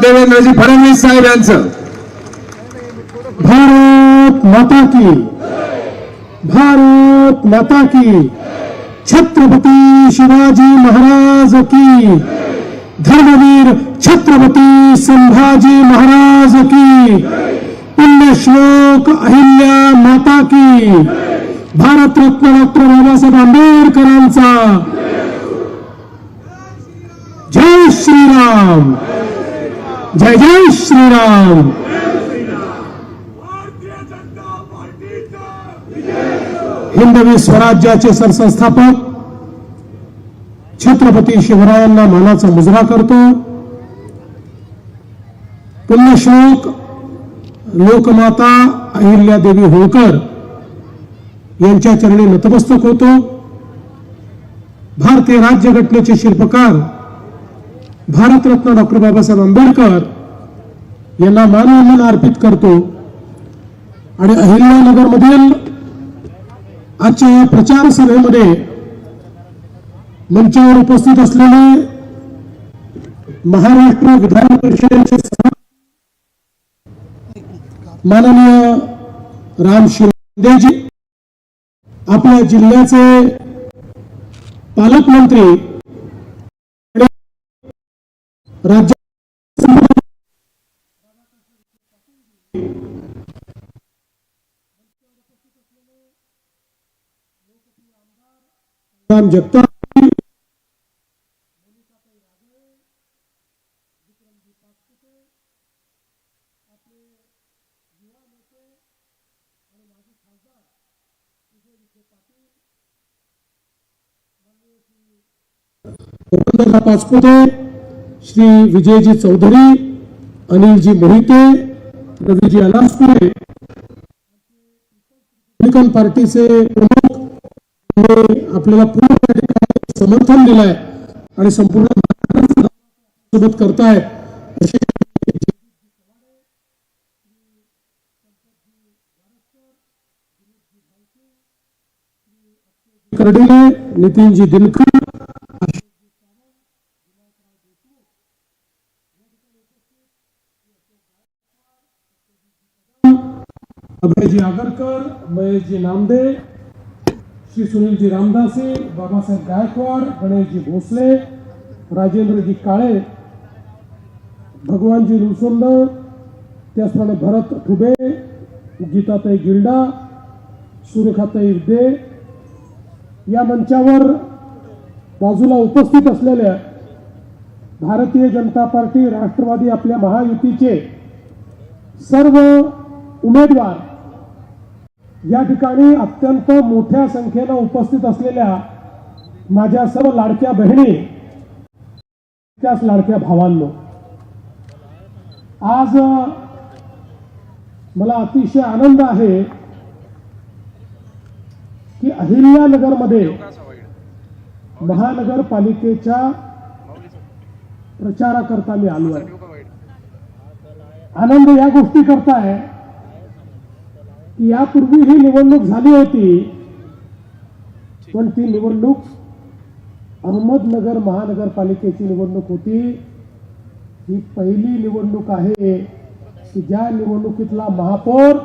देवेंद्रजी फडणवीस साहेब यांचं. भारत माता की, भारत माता की, छत्रपती शिवाजी महाराज की, धर्मवीर छत्रपती संभाजी महाराज की, पुण्यश्लोक अहिल्या माता की, भारतरत्न डॉक्टर बाबासाहेब आंबेडकरांचा जय श्रीराम, जय जय श्रीराम. हिंदवी स्वराज्याचे सरसंस्थापक छत्रपती शिवरायांना मानाचा मुजरा करतो. पुण्यश्लोक लोकमाता अहिल्यादेवी होळकर यांच्या चरणी नतमस्तक होतो. भारतीय राज्यघटनेचे शिल्पकार भारतरत्न डॉक्टर बाबासाहेब आंबेडकर यांना मानवंदना अर्पित करतो. आणि अहिल्यानगरमधील आजच्या या प्रचार सभेमध्ये मंचावर उपस्थित असलेले महाराष्ट्र विधान परिषदेचे माननीय राम शिंदेजी, आपल्या जिल्ह्याचे पालकमंत्री, राज्य जगताप, पाचपुते, श्री विजयजी चौधरी, अनिलजी मोहिते, रवीजी अलासपुरे, रिपब्लिकन पार्टीचे प्रमुख आपल्याला पूर्ण समर्थन दिलंय आणि संपूर्ण सोबत करतायत. असे कर्डिले, नितीनजी दिनकर, अभयजी आगरकर, महेशजी नामदे, श्री सुनीलजी रामदासी, बाबासाहेब गायकवाड, गणेशजी भोसले, राजेंद्रजी काळे, भगवानजी लुसोंदर, त्याचप्रमाणे भरत ठुबे, गीताताई गिल्डा, सुरेखाताई दे, या मंचावर बाजूला उपस्थित असलेल्या भारतीय जनता पार्टी, राष्ट्रवादी आपल्या महायुतीचे सर्व उमेदवार, या ठिकाणी अत्यंत मोठ्या संख्येनं उपस्थित असलेल्या माझ्या सर्व लाडक्या बहिणी, त्याच लाडक्या भावांनो, आज मला अतिशय आनंद आहे की अहिल्यानगरमध्ये महानगरपालिकेच्या प्रचाराकरता मी आलो आहे. आनंद या गोष्टी करता आहे की यापूर्वी ही निवडणूक झाली होती, पण ती निवडणूक अहमदनगर महानगरपालिकेची निवडणूक होती. ही पहिली निवडणूक आहे की ज्या निवडणुकीतला महापौर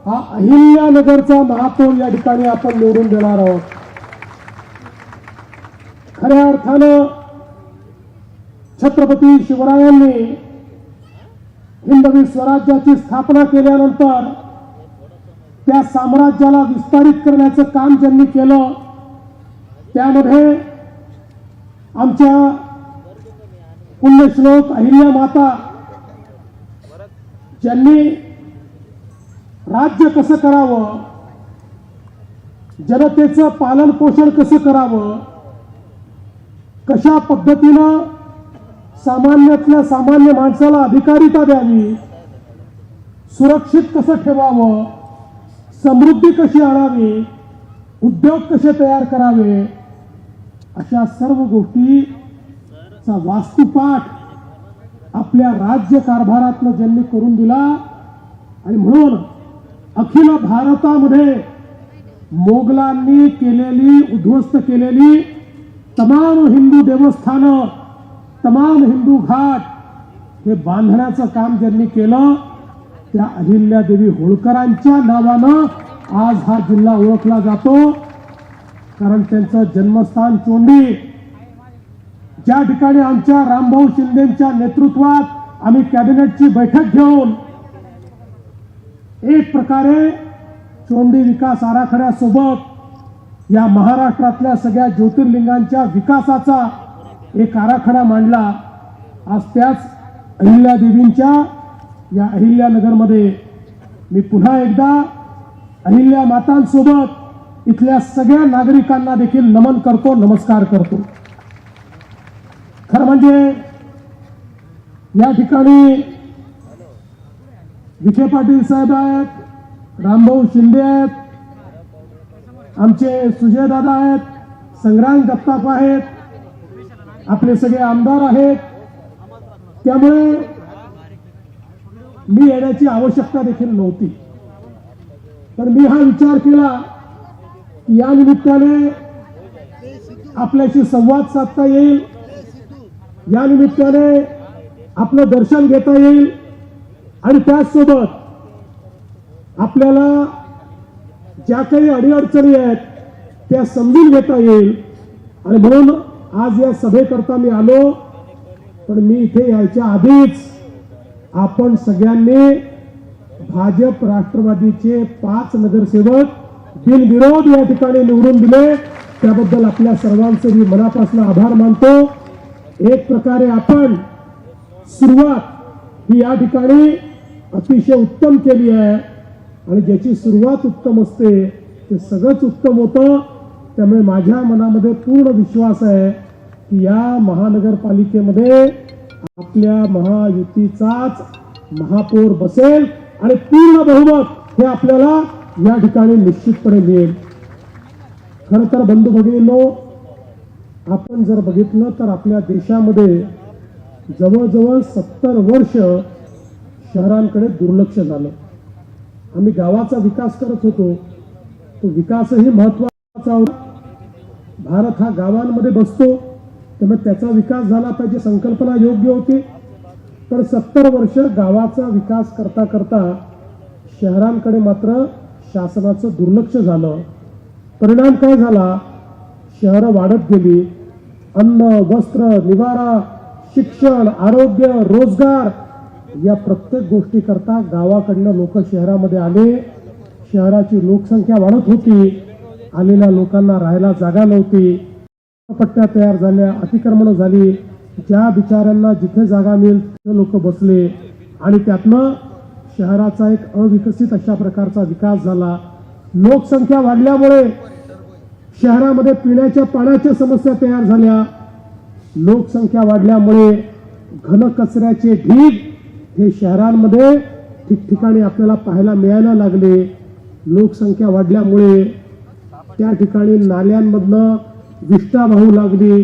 हा अहिल्यानगरचा महापौर या ठिकाणी आपण निवडून देणार आहोत. खऱ्या अर्थानं छत्रपती शिवरायांनी हिंदवी स्वराज्याची स्थापना केल्यानंतर त्या साम्राज्याला विस्तारित करण्याचं काम ज्यांनी केलं, त्यामध्ये आमच्या पुण्यश्लोक अहिल्या माता ज्यांनी राज्य कसं करावं, जनतेचं पालन पोषण कसं करावं, कशा पद्धतीनं सामान्यातल्या सामान्य माणसाला अधिकारिता द्यावी, सुरक्षित कसं ठेवावं, समृद्धी कशी आणावी, उद्योग कसे तयार करावे, अशा सर्व गोष्टीचा वास्तुपाठ आपल्या राज्य कारभारातनं ज्यांनी करून दिला. आणि म्हणून अखिल भारतामध्ये मोगलांनी केलेली, उद्ध्वस्त केलेली तमाम हिंदू देवस्थानं, तमाम हिंदू घाट हे बांधण्याचं काम ज्यांनी केलं त्या अहिल्यादेवी होळकरांच्या नावानं आज हा जिल्हा ओळखला जातो. कारण त्यांचं जन्मस्थान चोंडी, ज्या ठिकाणी आमच्या रामभाऊ शिंदेच्या नेतृत्वात आम्ही कॅबिनेटची बैठक घेऊन एक प्रकारे चोंडी विकास आराखड्यासोबत या महाराष्ट्रातल्या सगळ्या ज्योतिर्लिंगांच्या विकासाचा एक आराखडा मांडला. आज त्याच अहिल्यादेवींच्या या अहिल्यानगरमध्ये मी पुन्हा एकदा अहिल्या मातांसोबत इथल्या सगळ्या नागरिकांना देखील नमन करतो, नमस्कार करतो. खरं म्हणजे या ठिकाणी विखे पाटील साहेब आहेत, रामभाऊ शिंदे आहेत, आमचे सुजय दादा आहेत, संग्राम जगताप आहेत, आपले सगळे आमदार आहेत. त्यामुळे मी येण्याची आवश्यकता देखील नव्हती. पण मी हा विचार केला की या निमित्ताने आपल्याशी संवाद साधता येईल, या निमित्ताने आपलं दर्शन घेता येईल आणि त्याचसोबत आपल्याला ज्या काही अडीअडचणी आहेत त्या समजून घेता येईल. आणि म्हणून आज या सभेकरता मी आलो. पण मी इथे यायच्या आधीच आपण सगळ्यांनी भाजप राष्ट्रवादीचे 5 नगरसेवक बिनविरोध या ठिकाणी निवडून दिले, त्याबद्दल आपल्या सर्वांचे मी मनापासून आभार मानतो. एक प्रकारे आपण सुरुवात ही या ठिकाणी अतिशय उत्तम केली आहे आणि ज्याची सुरुवात उत्तम असते ते सगळंच उत्तम होतं. त्यामुळे माझ्या मनामध्ये पूर्ण विश्वास आहे की या महानगरपालिकेमध्ये आपल्या महायुतीचाच महापौर बसेल आणि पूर्ण बहुमत हे आपल्याला या ठिकाणी निश्चितपणे मिळेल. खरं तर बंधू भगिनींनो, आपण जर बघितलं तर आपल्या देशामध्ये जवळजवळ 70 वर्ष शहरांकडे दुर्लक्ष झालं. आम्ही गावाचा विकास करत होतो, तो विकासही महत्वाचा होता. भारत हा गावांमध्ये बसतो, त्यामुळे त्याचा विकास झाला पाहिजे, संकल्पना योग्य होती. पण 70 वर्ष गावाचा विकास करता करता शहरांकडे मात्र शासनाचं दुर्लक्ष झालं. परिणाम काय झाला? शहरं वाढत गेली. अन्न, वस्त्र, निवारा, शिक्षण, आरोग्य, रोजगार या प्रत्येक गोष्टी करता गावाकडनं लोक शहरामध्ये आले. शहराची लोकसंख्या वाढत होती, आलेल्या लोकांना राहायला जागा नव्हती, पट्ट्या तयार झाल्या, अतिक्रमण झाली. ज्या बिचाऱ्यांना जिथे जागा मिळेल तिथे लोक बसले आणि त्यातनं शहराचा एक अविकसित अशा प्रकारचा विकास झाला. लोकसंख्या वाढल्यामुळे शहरामध्ये पिण्याच्या पाण्याच्या समस्या तयार झाल्या. लोकसंख्या वाढल्यामुळे घनकचऱ्याचे ढीग हे शहरांमध्ये ठिकठिकाणी आपल्याला पाहायला मिळायला लागले. लोकसंख्या वाढल्यामुळे त्या ठिकाणी नाल्यांमधनं विष्ठा वाहू लागली.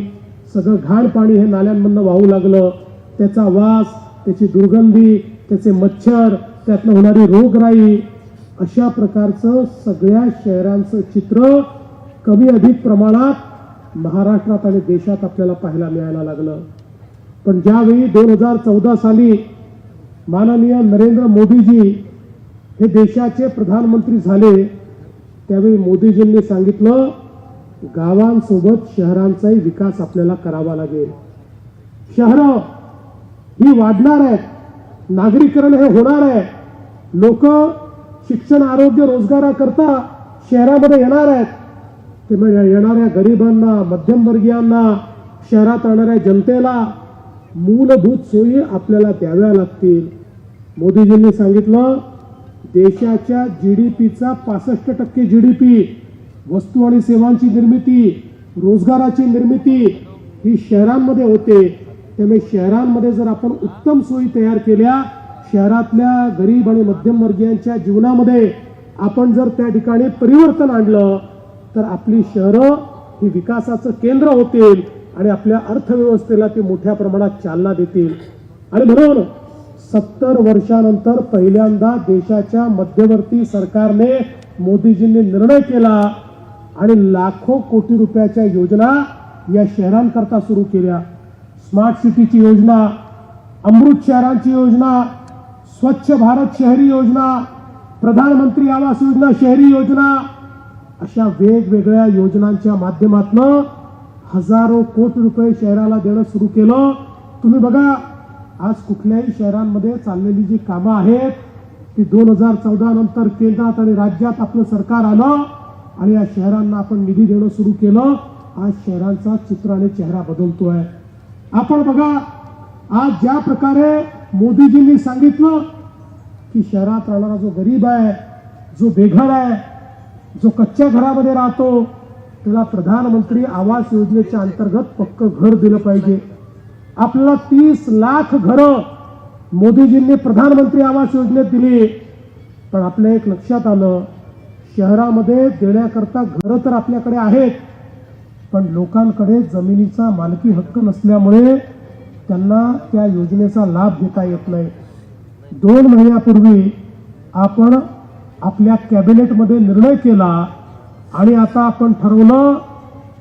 सगळं घाण पाणी हे नाल्यांमधनं वाहू लागलं. त्याचा वास, त्याची दुर्गंधी, त्याचे मच्छर, त्यातनं होणारी रोगराई, अशा प्रकारचं सगळ्या शहरांचं चित्र कमी अधिक प्रमाणात महाराष्ट्रात आणि देशात आपल्याला पाहायला मिळायला लागलं. पण ज्यावेळी 2014 साली माननीय नरेंद्र मोदीजी हे देशाचे प्रधानमंत्री झाले, त्यावेळी मोदीजींनी सांगितलं गावांसोबत शहरांचाही विकास आपल्याला करावा लागेल. शहरं ही वाढणार आहेत, नागरीकरण हे होणार आहे, लोक शिक्षण, आरोग्य, रोजगाराकरता शहरामध्ये येणार आहेत. त्यामुळे येणाऱ्या गरिबांना, मध्यमवर्गीयांना, शहरात राहणाऱ्या जनतेला मूलभूत सोयी आपल्याला द्याव्या लागतील. मोदीजींनी सांगितलं देशाच्या GDPचा 65% GDP वस्तू आणि सेवांची निर्मिती, रोजगाराची निर्मिती ही शहरांमध्ये होते. त्यामुळे शहरांमध्ये जर आपण उत्तम सोयी तयार केल्या, शहरातल्या गरीब आणि मध्यमवर्गीयांच्या जीवनामध्ये आपण जर त्या ठिकाणी परिवर्तन आणलं तर आपली शहरं ही विकासाचं केंद्र होतील आणि आपल्या अर्थव्यवस्थेला ते मोठ्या प्रमाणात चालना देतील. आणि म्हणून 70 वर्षानंतर पहिल्यांदा देशाच्या मध्यवर्ती सरकारने, मोदीजींनी निर्णय केला आणि लाखो कोटी रुपयाच्या योजना या शहरांकरता सुरू केल्या. स्मार्ट सिटीची योजना, अमृत शहरांची योजना, स्वच्छ भारत शहरी योजना, प्रधानमंत्री आवास योजना शहरी योजना, अशा वेगवेगळ्या योजनांच्या माध्यमातून हजारो कोटी रुपये शहराला देणं सुरू केलं. तुम्ही बघा, आज कुठल्याही शहरांमध्ये चाललेली जी कामं आहेत ती 2014 नंतर केंद्रात आणि राज्यात आपलं सरकार आलं आणि या शहरांना आपण निधी देणं सुरू केलं. आज शहरांचा चित्र आणि चेहरा बदलतोय. आपण बघा, आज ज्या प्रकारे मोदीजींनी सांगितलं की शहरात राहणारा जो गरीब आहे, जो बेघर आहे, जो कच्च्या घरामध्ये राहतो, त्याला प्रधानमंत्री आवास योजनेच्या अंतर्गत पक्क घर दिलं पाहिजे. आपल्याला 30 लाख घरं मोदीजींनी प्रधानमंत्री आवास योजनेत दिली. पण आपल्या एक लक्षात आलं, शहरामध्ये देण्याकरता घरं तर आपल्याकडे आहेत, पण लोकांकडे जमिनीचा मालकी हक्क नसल्यामुळे त्यांना त्या योजनेचा लाभ घेता येत नाही. 2 महिन्यापूर्वी आपण आपल्या कॅबिनेटमध्ये निर्णय केला आणि आता आपण ठरवलं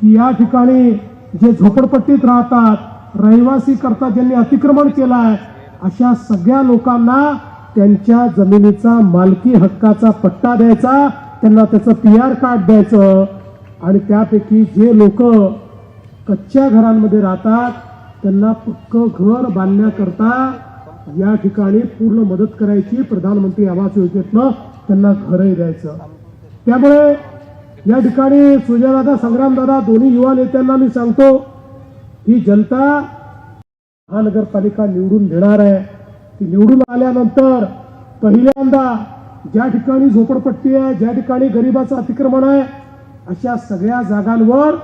की या ठिकाणी जे झोपडपट्टीत राहतात, रहिवासी करता ज्यांनी अतिक्रमण केलं आहे, अशा सगळ्या लोकांना त्यांच्या जमिनीचा मालकी हक्काचा पट्टा द्यायचा, त्यांना त्याचं PR कार्ड द्यायचं आणि त्यापैकी जे लोक कच्च्या घरांमध्ये राहतात त्यांना पक्क घर बांधण्याकरता या ठिकाणी पूर्ण मदत करायची. प्रधानमंत्री आवास योजनेतनं त्यांना घरही द्यायचं. त्यामुळे या ठिकाणी सुजयदादा, संग्रामदादा दोन्ही युवा नेत्यांना मी सांगतो, ही जनता महानगरपालिका निवडून देणार आहे. ती निवडून आल्यानंतर पहिल्यांदा ज्या ठिकाणी झोपडपट्टी आहे, ज्या ठिकाणी गरिबाचं अतिक्रमण आहे, अशा सगळ्या जागांवर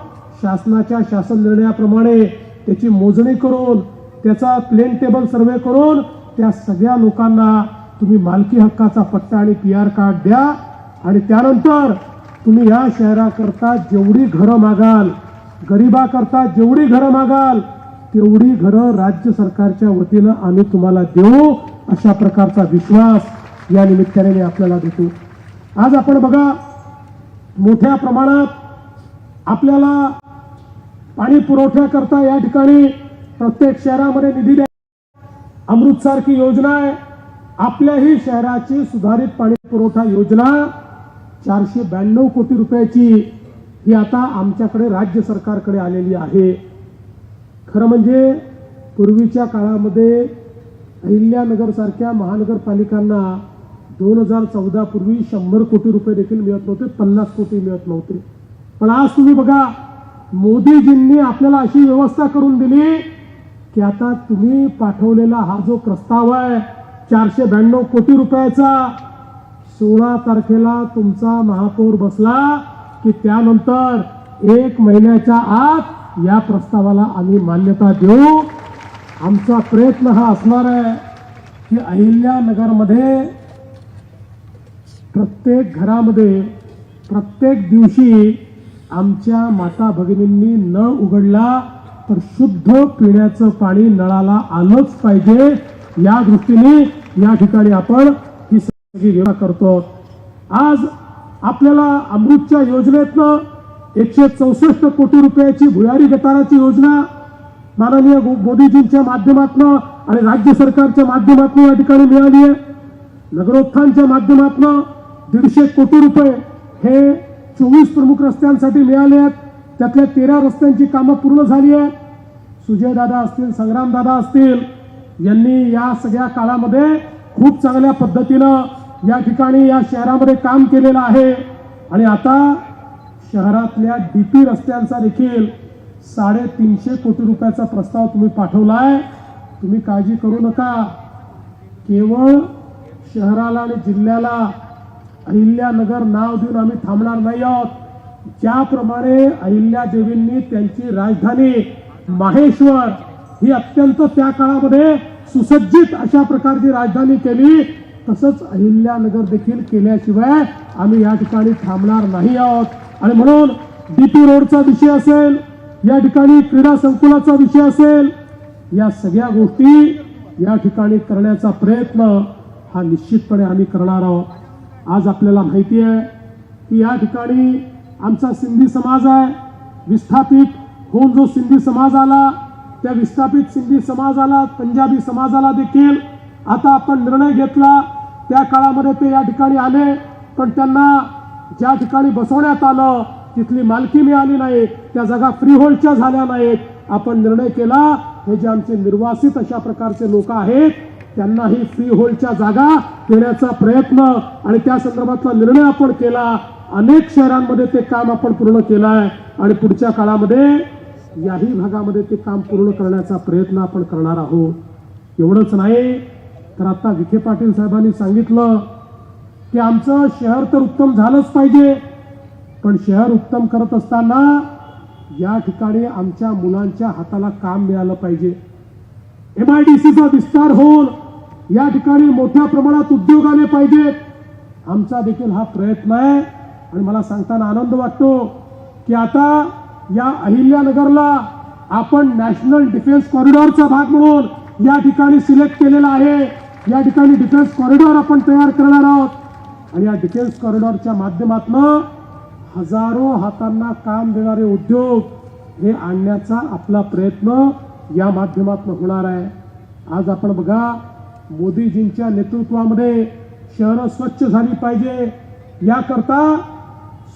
शासनाच्या शासन निर्णयाप्रमाणे त्याची मोजणी करून, त्याचा प्लेन टेबल सर्वे करून त्या सगळ्या लोकांना तुम्ही मालकी हक्काचा पट्टा आणि PR कार्ड द्या. आणि त्यानंतर तुम्ही या शहराकरता जेवढी घरं मागाल, गरिबाकरता जेवढी घरं मागाल, तेवढी घरं राज्य सरकारच्या वतीनं आम्ही तुम्हाला देऊ, अशा प्रकारचा विश्वास या निमित्ताने मी आपल्याला देतो. आज आपण बघा, मोठ्या प्रमाणात आपल्याला पाणी पुरवठ्याकरता या ठिकाणी प्रत्येक शहरामध्ये निधी द्या. अमृतसारखी योजना आहे. आपल्याही शहराची सुधारित पाणी पुरवठा योजना 492 कोटी रुपयाची ही आता आमच्याकडे राज्य सरकारकडे आलेली आहे. खरं म्हणजे पूर्वीच्या काळामध्ये अहिल्यानगर सारख्या महानगरपालिकांना 2014 पूर्वी 100 कोटी रुपये देखील मिळत नव्हते, 50 कोटी मिळत नव्हते. पण आज तुम्ही बघा, मोदीजींनी आपल्याला अशी व्यवस्था करून दिली की आता तुम्ही पाठवलेला हा जो प्रस्ताव आहे 492 कोटी रुपयाचा, 16 तारखेला तुमचा महापौर बसला की त्यानंतर 1 महिन्याच्या आत या प्रस्तावाला आम्ही मान्यता देऊ. आमचा प्रयत्न हा असणार आहे की अहिल्यानगरमध्ये प्रत्येक घरामध्ये प्रत्येक दिवशी आमच्या माता भगिनींनी नळ उघडला तर शुद्ध पिण्याचं पाणी नळाला आलंच पाहिजे, या दृष्टीने या ठिकाणी आपण ही सगळी व्यवस्था करतो. आज आपल्याला अमृतच्या योजनेतनं 164 कोटी रुपयाची भुयारी गटाराची योजना माननीय मोदीजींच्या माध्यमातून आणि राज्य सरकारच्या माध्यमातून या ठिकाणी मिळाली आहे. नगरोत्थानच्या माध्यमातून 150 कोटी रुपये हे 24 प्रमुख रस्त्यांसाठी मिळाले आहेत. त्यातल्या 13 रस्त्यांची कामं पूर्ण झाली आहेत. सुजयदादा असतील, संग्रामदादा असतील, यांनी या सगळ्या काळामध्ये खूप चांगल्या पद्धतीनं या ठिकाणी या शहरामध्ये काम केलेलं आहे. आणि आता शहरातल्या DP रस्त्यांचा देखील 350 कोटी रुपयाचा प्रस्ताव तुम्ही पाठवलाय. तुम्ही काळजी करू नका, केवळ शहराला आणि जिल्ह्याला अहिल्यानगर नाव देऊन आम्ही थांबणार नाही आहोत. ज्याप्रमाणे अहिल्यादेवींनी त्यांची राजधानी माहेश्वर ही अत्यंत त्या काळामध्ये सुसज्जित अशा प्रकारची राजधानी केली, तसंच अहिल्यानगर देखील केल्याशिवाय आम्ही या ठिकाणी थांबणार नाही आहोत. आणि म्हणून DP रोडचा विषय असेल, या ठिकाणी क्रीडा संकुलाचा विषय असेल, या सगळ्या गोष्टी या ठिकाणी करण्याचा प्रयत्न हा निश्चितपणे आम्ही करणार आहोत. आज आपल्याला माहिती आहे की या ठिकाणी आमचा सिंधी समाज आहे. विस्थापित होऊन जो सिंधी समाज आला त्या विस्थापित सिंधी समाजाला, पंजाबी समाजाला देखील आता आपण निर्णय घेतला. त्या काळामध्ये ते या ठिकाणी आले, पण त्यांना ज्या ठिकाणी बसवण्यात आलं तिथली मालकी मिळाली नाही, त्या जागा फ्रीहोल्डच्या झाल्या नाहीत. आपण निर्णय केला, हे जे आमचे निर्वासित अशा प्रकारचे लोक आहेत त्यांनाही फ्रीहोल्डच्या जागा देण्याचा प्रयत्न आणि त्या संदर्भातला निर्णय आपण केला. अनेक शहरांमध्ये ते काम आपण पूर्ण केलं आहे आणि पुढच्या काळामध्ये याही भागामध्ये ते काम पूर्ण करण्याचा प्रयत्न आपण करणार आहोत. एवढंच नाही तर आता विखे पाटील साहेबांनी सांगितलं की आमचं शहर तर उत्तम झालंच पाहिजे, पण शहर उत्तम करत असताना या ठिकाणी आमच्या मुलांच्या हाताला काम मिळालं पाहिजे. MIDCचा विस्तार होऊन या ठिकाणी मोठ्या प्रमाणात उद्योग आले पाहिजेत. आमचा देखील हा प्रयत्न आहे आणि मला सांगताना आनंद वाटतो की आता या अहिल्यानगरला आपण नॅशनल डिफेन्स कॉरिडॉरचा भाग म्हणून या ठिकाणी सिलेक्ट केलेला आहे. या ठिकाणी डिफेन्स कॉरिडॉर आपण तयार करणार आहोत आणि या डिफेन्स कॉरिडॉरच्या माध्यमातून हजारो हातांना काम देणारे उद्योग हे आणण्याचा आपला प्रयत्न या माध्यमातून होणार आहे. आज आपण बघा, मोदीजींच्या नेतृत्वामध्ये शहरं स्वच्छ झाली पाहिजे याकरता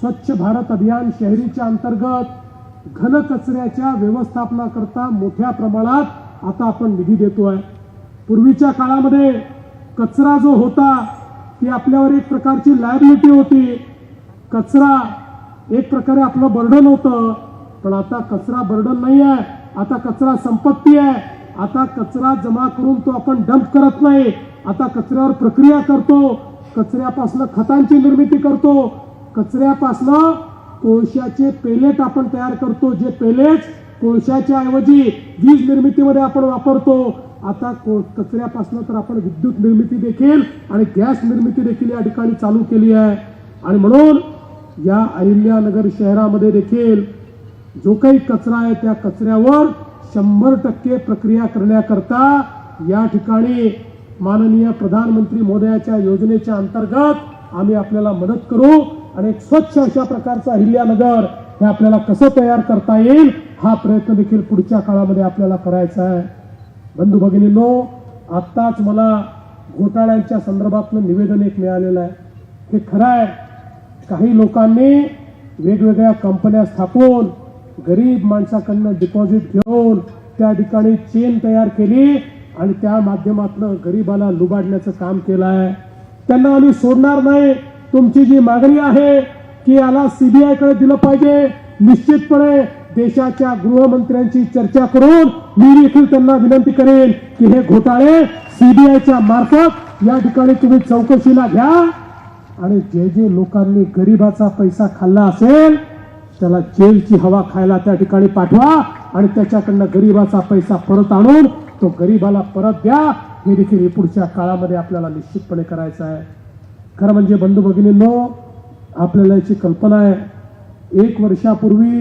स्वच्छ भारत अभियान शहरीच्या अंतर्गत घन कचऱ्याच्या व्यवस्थापनाकरता मोठ्या प्रमाणात आता आपण निधी देतोय. पूर्वीच्या काळामध्ये कचरा जो होता ती आपल्यावर एक प्रकारची लायबिलिटी होती. कचरा एक प्रकारे आपलं बर्डन होतं, पण आता कचरा बर्डन नाही आहे, आता कचरा संपत्ती आहे. आता कचरा जमा करून तो आपण डंप करत नाही, आता कचऱ्यावर प्रक्रिया करतो, कचऱ्यापासून खतांची निर्मिती करतो, कचऱ्यापासून कोळशाचे पेलेट आपण तयार करतो, जे पेलेट्स कोळशाच्या ऐवजी वीज निर्मितीमध्ये आपण वापरतो. आता कचऱ्यापासून तर आपण विद्युत निर्मिती देखील आणि गॅस निर्मिती देखील या ठिकाणी चालू केली आहे. आणि म्हणून या अहिल्यानगर शहरामध्ये देखील जो काही कचरा आहे त्या कचऱ्यावर 100% प्रक्रिया करण्याकरता या ठिकाणी माननीय प्रधानमंत्री महोदयाच्या योजनेच्या अंतर्गत आम्ही आपल्याला मदत करू आणि एक स्वच्छ अशा प्रकारचं अहिल्यानगर हे आपल्याला कसं तयार करता येईल हा प्रयत्न देखील पुढच्या काळामध्ये आपल्याला करायचा आहे. बंधू भगिनींनो, आत्ताच मला घोटाळ्यांच्या संदर्भातलं निवेदन एक मिळालेलं आहे. हे खरं आहे, काही लोकांनी वेगवेगळ्या कंपन्या स्थापून गरीब माणसाकडनं डिपॉझिट घेऊन त्या ठिकाणी चेन तयार केली आणि त्या माध्यमातून गरीबाला लुबाडण्याचं काम केलं आहे. त्यांना आम्ही सोडणार नाही. तुमची जी मागणी आहे की याला CBI कडे दिलं पाहिजे, निश्चितपणे देशाच्या गृहमंत्र्यांची चर्चा करून मी देखील त्यांना विनंती करेन की हे घोटाळे CBIच्या मार्फत या ठिकाणी तुम्ही चौकशीला घ्या आणि जे जे लोकांनी गरिबाचा पैसा खाल्ला असेल त्याला जेलची हवा खायला त्या ठिकाणी पाठवा आणि त्याच्याकडनं गरिबाचा पैसा परत आणून तो गरिबाला परत द्या. हे देखील पुढच्या काळामध्ये आपल्याला निश्चितपणे करायचं आहे. खरं म्हणजे बंधू भगिनींनो, आपल्याला याची कल्पना आहे, 1 वर्षापूर्वी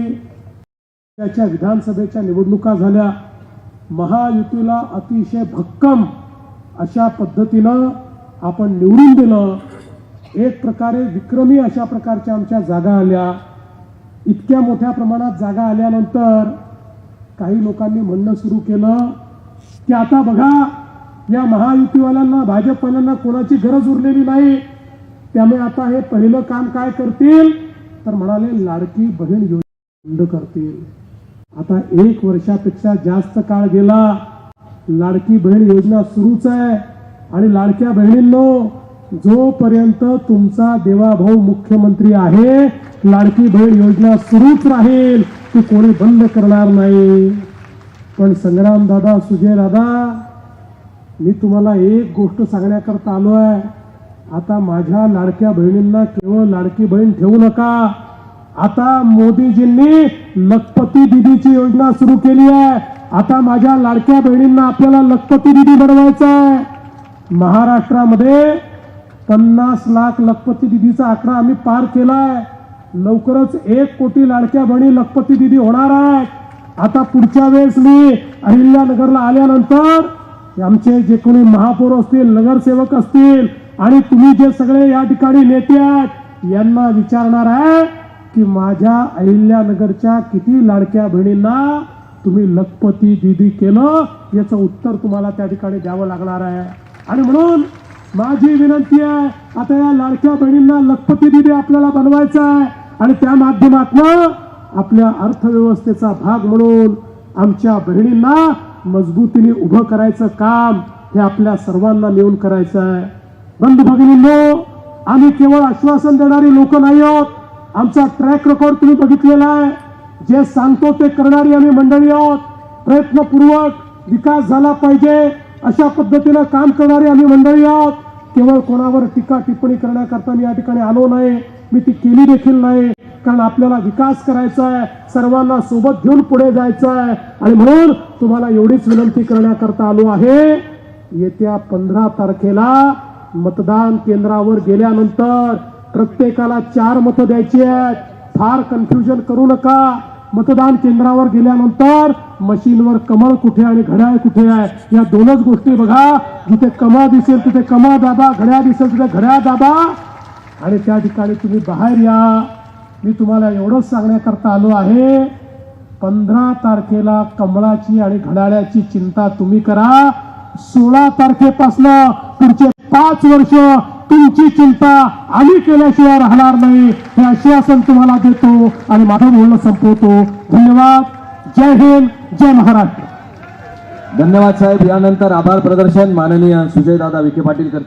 त्याच्या विधानसभेच्या निवडणुका झाल्या. महायुतीला अतिशय भक्कम अशा पद्धतीनं आपण निवडून दिलं. एक प्रकारे विक्रमी अशा प्रकारच्या आमच्या जागा आल्या. इतक्या मोठ्या प्रमाणात जागा आल्यानंतर काही लोकांनी म्हणणं सुरू केलं की आता बघा, या महायुतीवाल्यांना, भाजपवाल्यांना कोणाची गरज उरलेली नाही, त्यामुळे आता हे पहिलं काम काय करतील तर म्हणाले लाडकी बहीण योजना बंद करतील. आता 1 वर्षापेक्षा जास्त काळ गेला, लाडकी बहीण योजना सुरूच आहे. आणि लाडक्या बहिणींनो, जोपर्यंत तुमचा देवाभाऊ मुख्यमंत्री आहे लाडकी बहीण योजना सुरूच राहील, ती कोणी बंद करणार नाही. पण संग्राम दादा, सुजय दादा, मी तुम्हाला एक गोष्ट सांगण्याकरता आलो आहे. आता माझ्या लाडक्या बहिणींना केवळ लाडकी बहीण ठेवू नका. आता मोदीजींनी लखपती दीदीची योजना सुरू केली आहे. आता माझ्या लाडक्या बहिणींना आपल्याला लखपती दीदी बनवायचं आहे. महाराष्ट्रामध्ये 50 लाख लखपती दीदीचा आकडा आम्ही पार केलाय. लवकरच 1 कोटी लाडक्या बहिणी लखपती दीदी होणार आहेत. आता पुढच्या वेळेस मी अहिल्यानगरला आल्यानंतर आमचे जे कोणी महापौर असतील, नगरसेवक असतील आणि तुम्ही जे सगळे या ठिकाणी नेते आहेत यांना विचारणार आहे की माझ्या अहिल्यानगरच्या किती लाडक्या बहिणींना तुम्ही लखपती दीदी केलं याचं उत्तर तुम्हाला त्या ठिकाणी द्यावं लागणार आहे. आणि म्हणून माझी विनंती आहे, आता या लाडक्या बहिणींना लखपती दीदी आपल्याला बनवायचं आहे आणि त्या माध्यमातून आपल्या अर्थव्यवस्थेचा भाग म्हणून आमच्या बहिणींना मजबूतीने उभं करायचं काम हे आपल्या सर्वांना मिळून करायचं आहे. बंधू भगिनींनो, आम्ही केवळ आश्वासन देणारी लोक नाही आहोत. आमचा ट्रॅक रेकॉर्ड तुम्ही बघितलेला आहे. जे सांगतो ते करणारी आम्ही मंडळी आहोत. प्रयत्नपूर्वक विकास झाला पाहिजे अशा पद्धतीनं काम करणारी आम्ही मंडळी आहोत. केवळ कोणावर टीका टिप्पणी करण्याकरता मी या ठिकाणी आलो नाही, मी ती केली देखील नाही. कारण आपल्याला विकास करायचा आहे, सर्वांना सोबत घेऊन पुढे जायचं आहे. आणि म्हणून तुम्हाला एवढीच विनंती करण्याकरता आलो आहे, येत्या 15 तारखेला मतदान केंद्रावर गेल्यानंतर प्रत्येकाला 4 मतं द्यायची आहेत. फार कन्फ्युजन करू नका. मतदान केंद्रावर गेल्यानंतर मशीनवर कमळ कुठे आणि घड्याळ कुठे आहे या दोनच गोष्टी बघा. जिथे कमळ दिसेल तिथे कमळ दाबा, घड्याळ दिसेल तिथे घड्याळ दाबा आणि त्या ठिकाणी तुम्ही बाहेर या. मी तुम्हाला एवढंच सांगण्याकरता आलो आहे, 15 तारखेला कमळाची आणि घड्याळाची चिंता तुम्ही करा. 16 तारखेपासून पुढचे 5 वर्ष तुमची चिंता आम्ही केल्याशिवाय राहणार नाही हे आश्वासन तुम्हाला देतो आणि माझं बोलणं संपवतो. धन्यवाद. जय हिंद, जय महाराष्ट्र. धन्यवाद साहेब. यानंतर आभार प्रदर्शन माननीय सुजयदादा विखे पाटील करतील.